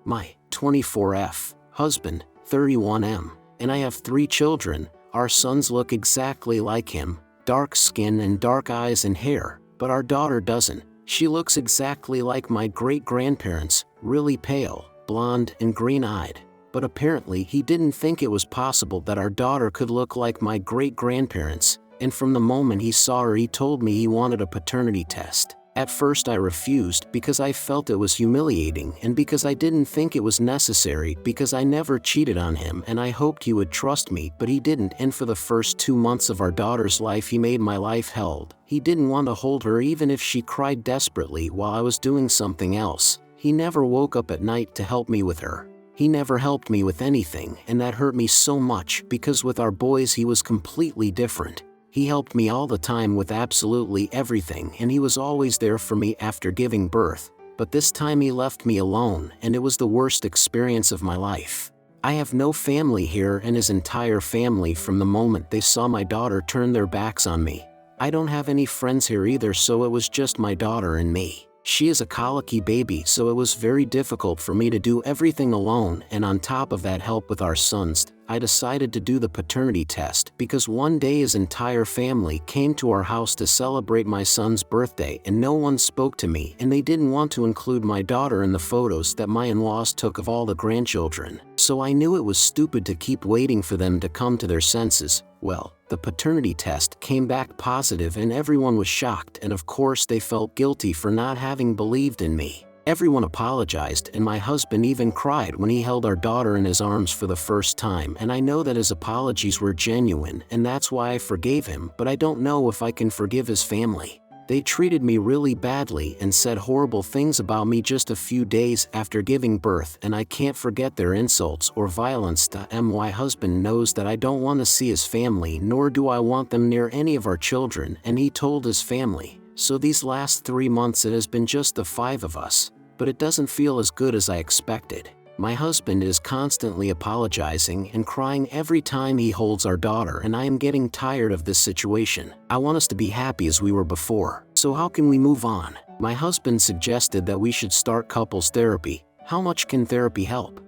My 24F husband, 31M, and I have 3 children. Our sons look exactly like him, dark skin and dark eyes and hair, but our daughter doesn't. She looks exactly like my great-grandparents, really pale, blonde and green-eyed. But apparently he didn't think it was possible that our daughter could look like my great-grandparents, and from the moment he saw her he told me he wanted a paternity test. At first I refused because I felt it was humiliating and because I didn't think it was necessary because I never cheated on him and I hoped he would trust me, but he didn't, and for the first 2 months of our daughter's life he made my life hell. He didn't want to hold her even if she cried desperately while I was doing something else. He never woke up at night to help me with her. He never helped me with anything, and that hurt me so much because with our boys he was completely different. He helped me all the time with absolutely everything and he was always there for me after giving birth, but this time he left me alone and it was the worst experience of my life. I have no family here and his entire family from the moment they saw my daughter turned their backs on me. I don't have any friends here either, so it was just my daughter and me. She is a colicky baby, so it was very difficult for me to do everything alone, and on top of that help with our sons. I decided to do the paternity test because one day his entire family came to our house to celebrate my son's birthday and no one spoke to me, and they didn't want to include my daughter in the photos that my in-laws took of all the grandchildren. So I knew it was stupid to keep waiting for them to come to their senses. Well, the paternity test came back positive and everyone was shocked, and of course they felt guilty for not having believed in me. Everyone apologized and my husband even cried when he held our daughter in his arms for the first time, and I know that his apologies were genuine and that's why I forgave him, but I don't know if I can forgive his family. They treated me really badly and said horrible things about me just a few days after giving birth, and I can't forget their insults or violence. My husband knows that I don't want to see his family, nor do I want them near any of our children, and he told his family. So these last 3 months it has been just the 5 of us, but it doesn't feel as good as I expected. My husband is constantly apologizing and crying every time he holds our daughter, and I am getting tired of this situation. I want us to be happy as we were before. So how can we move on? My husband suggested that we should start couples therapy. How much can therapy help?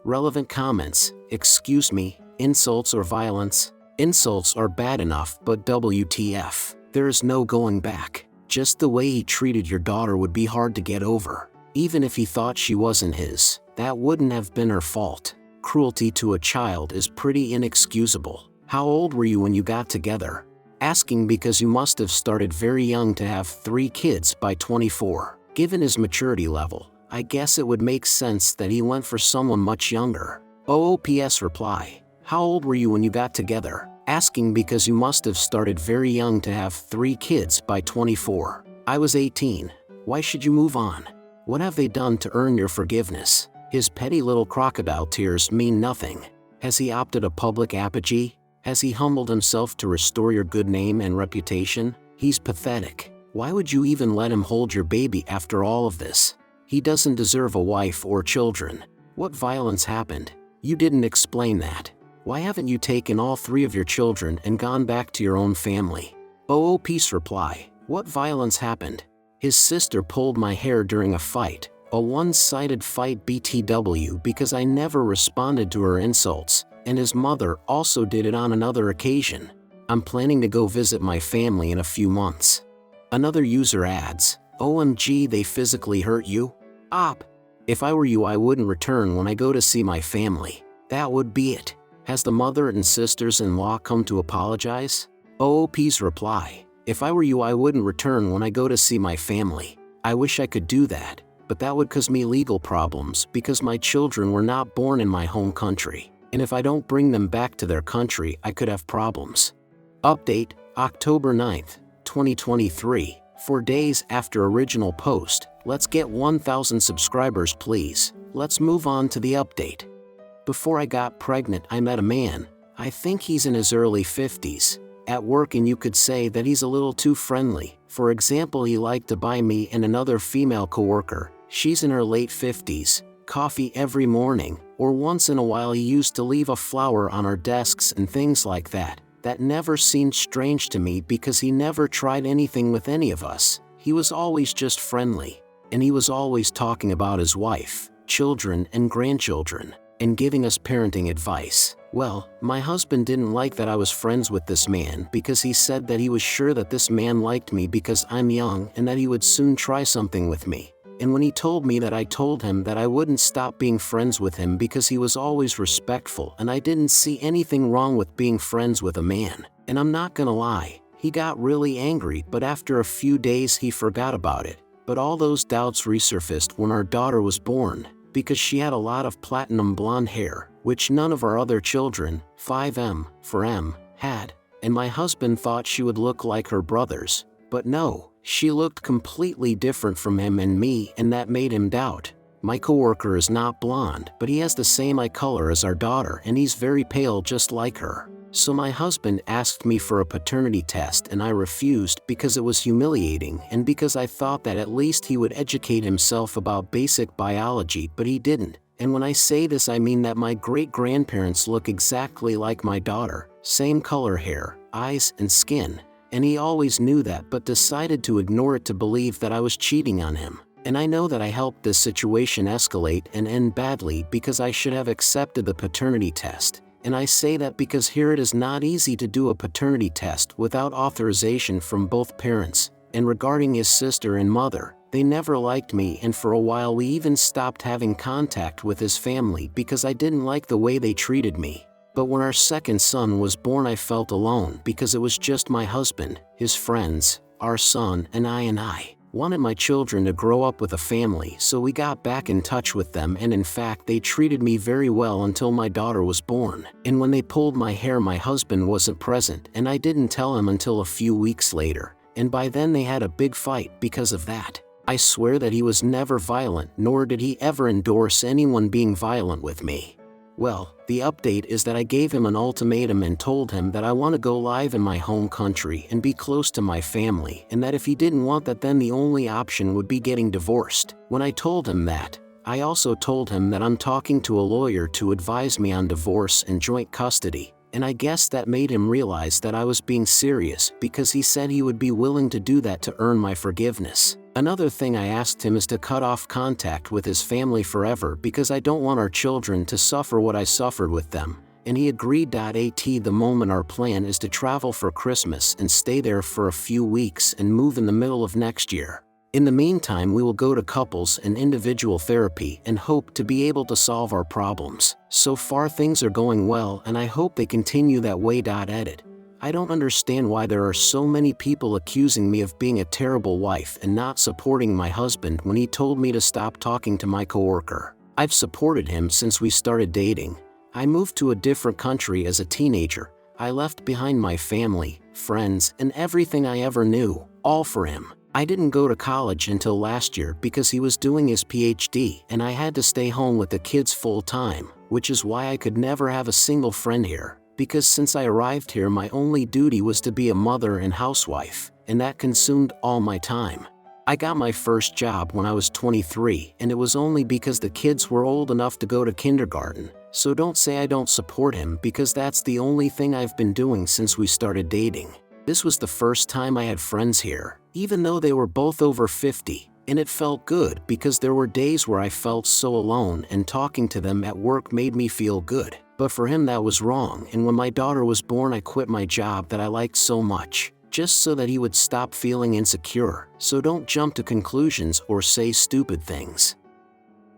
Relevant comments. Excuse me, insults or violence? Insults are bad enough, but WTF? There is no going back. Just the way he treated your daughter would be hard to get over. Even if he thought she wasn't his, that wouldn't have been her fault. Cruelty to a child is pretty inexcusable. How old were you when you got together? Asking because you must have started very young to have 3 kids by 24. Given his maturity level, I guess it would make sense that he went for someone much younger. OOPS reply. How old were you when you got together? Asking because you must have started very young to have 3 kids by 24. I was 18. Why should you move on? What have they done to earn your forgiveness? His petty little crocodile tears mean nothing. Has he opted a public apology? Has he humbled himself to restore your good name and reputation? He's pathetic. Why would you even let him hold your baby after all of this? He doesn't deserve a wife or children. What violence happened? You didn't explain that. Why haven't you taken all 3 of your children and gone back to your own family? OOP's reply. What violence happened? His sister pulled my hair during a fight, a one-sided fight BTW, because I never responded to her insults, and his mother also did it on another occasion. I'm planning to go visit my family in a few months. Another user adds, OMG, they physically hurt you? Op. If I were you, I wouldn't return when I go to see my family. That would be it. Has the mother and sisters-in-law come to apologize? OOP's reply. If I were you, I wouldn't return when I go to see my family. I wish I could do that, but that would cause me legal problems because my children were not born in my home country, and if I don't bring them back to their country, I could have problems. Update, October 9th, 2023, 4 days after original post. Let's get 1,000 subscribers please. Let's move on to the update. Before I got pregnant, I met a man. I think he's in his early 50s. At work, and you could say that he's a little too friendly. For example, he liked to buy me and another female coworker, she's in her late 50s, coffee every morning, or once in a while he used to leave a flower on our desks and things like that. That never seemed strange to me because he never tried anything with any of us. He was always just friendly, and he was always talking about his wife. children and grandchildren, and giving us parenting advice. Well, my husband didn't like that I was friends with this man because he said that he was sure that this man liked me because I'm young and that he would soon try something with me. And when he told me that, I told him that I wouldn't stop being friends with him because he was always respectful and I didn't see anything wrong with being friends with a man. And I'm not gonna lie, he got really angry, but after a few days he forgot about it. But all those doubts resurfaced when our daughter was born, because she had a lot of platinum blonde hair, which none of our other children, 5M for M, had, and my husband thought she would look like her brothers. But no, she looked completely different from him and me, and that made him doubt. My coworker is not blonde, but he has the same eye color as our daughter and he's very pale just like her. So my husband asked me for a paternity test and I refused because it was humiliating and because I thought that at least he would educate himself about basic biology, but he didn't. And when I say this, I mean that my great-grandparents look exactly like my daughter, same color hair, eyes, and skin. And he always knew that but decided to ignore it to believe that I was cheating on him. And I know that I helped this situation escalate and end badly because I should have accepted the paternity test. And I say that because here it is not easy to do a paternity test without authorization from both parents. And regarding his sister and mother, they never liked me, and for a while we even stopped having contact with his family because I didn't like the way they treated me. But when our second son was born, I felt alone because it was just my husband, his friends, our son, and I wanted my children to grow up with a family, so we got back in touch with them, and in fact they treated me very well until my daughter was born. And when they pulled my hair, my husband wasn't present and I didn't tell him until a few weeks later, and by then they had a big fight because of that. I swear that he was never violent, nor did he ever endorse anyone being violent with me. Well, the update is that I gave him an ultimatum and told him that I want to go live in my home country and be close to my family, and that if he didn't want that, then the only option would be getting divorced. When I told him that, I also told him that I'm talking to a lawyer to advise me on divorce and joint custody, and I guess that made him realize that I was being serious because he said he would be willing to do that to earn my forgiveness. Another thing I asked him is to cut off contact with his family forever because I don't want our children to suffer what I suffered with them, and he agreed. At the moment our plan is to travel for Christmas and stay there for a few weeks and move in the middle of next year. In the meantime, we will go to couples and individual therapy and hope to be able to solve our problems. So far things are going well and I hope they continue that way. Edit. I don't understand why there are so many people accusing me of being a terrible wife and not supporting my husband when he told me to stop talking to my coworker. I've supported him since we started dating. I moved to a different country as a teenager. I left behind my family, friends, and everything I ever knew, all for him. I didn't go to college until last year because he was doing his PhD and I had to stay home with the kids full time, which is why I could never have a single friend here. Because since I arrived here, my only duty was to be a mother and housewife, and that consumed all my time. I got my first job when I was 23, and it was only because the kids were old enough to go to kindergarten. So don't say I don't support him because that's the only thing I've been doing since we started dating. This was the first time I had friends here, even though they were both over 50, and it felt good because there were days where I felt so alone and talking to them at work made me feel good. But for him that was wrong, and when my daughter was born I quit my job that I liked so much, just so that he would stop feeling insecure. So don't jump to conclusions or say stupid things.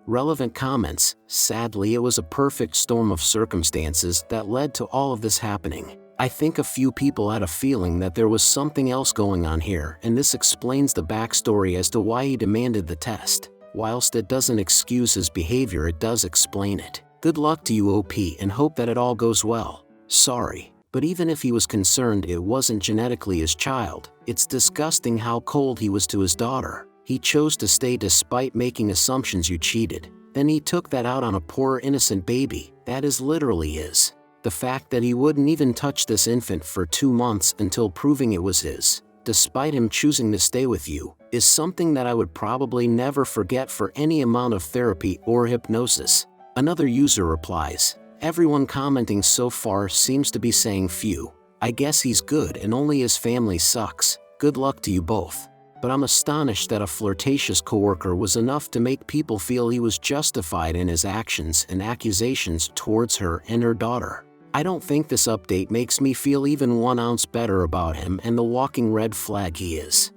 Relevant comments. Sadly, it was a perfect storm of circumstances that led to all of this happening. I think a few people had a feeling that there was something else going on here, and this explains the backstory as to why he demanded the test. Whilst it doesn't excuse his behavior, it does explain it. Good luck to you, OP, and hope that it all goes well. Sorry, but even if he was concerned it wasn't genetically his child, it's disgusting how cold he was to his daughter. He chose to stay despite making assumptions you cheated. Then he took that out on a poor innocent baby. That is literally his. The fact that he wouldn't even touch this infant for 2 months until proving it was his, despite him choosing to stay with you, is something that I would probably never forget for any amount of therapy or hypnosis. Another user replies, everyone commenting so far seems to be saying, phew, I guess he's good and only his family sucks. Good luck to you both. but I'm astonished that a flirtatious coworker was enough to make people feel he was justified in his actions and accusations towards her and her daughter. I don't think this update makes me feel even 1 ounce better about him and the walking red flag he is.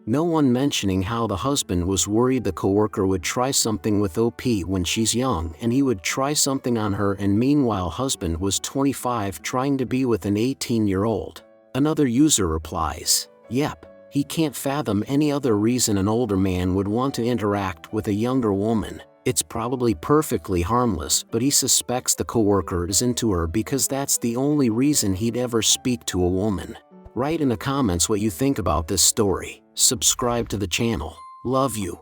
No one mentioning how the husband was worried the coworker would try something with OP when she's young and he would try something on her, and meanwhile husband was 25 trying to be with an 18-year-old. Another user replies, "Yep, he can't fathom any other reason an older man would want to interact with a younger woman. It's probably perfectly harmless, but he suspects the coworker is into her because that's the only reason he'd ever speak to a woman." Write in the comments what you think about this story. Subscribe to the channel. Love you.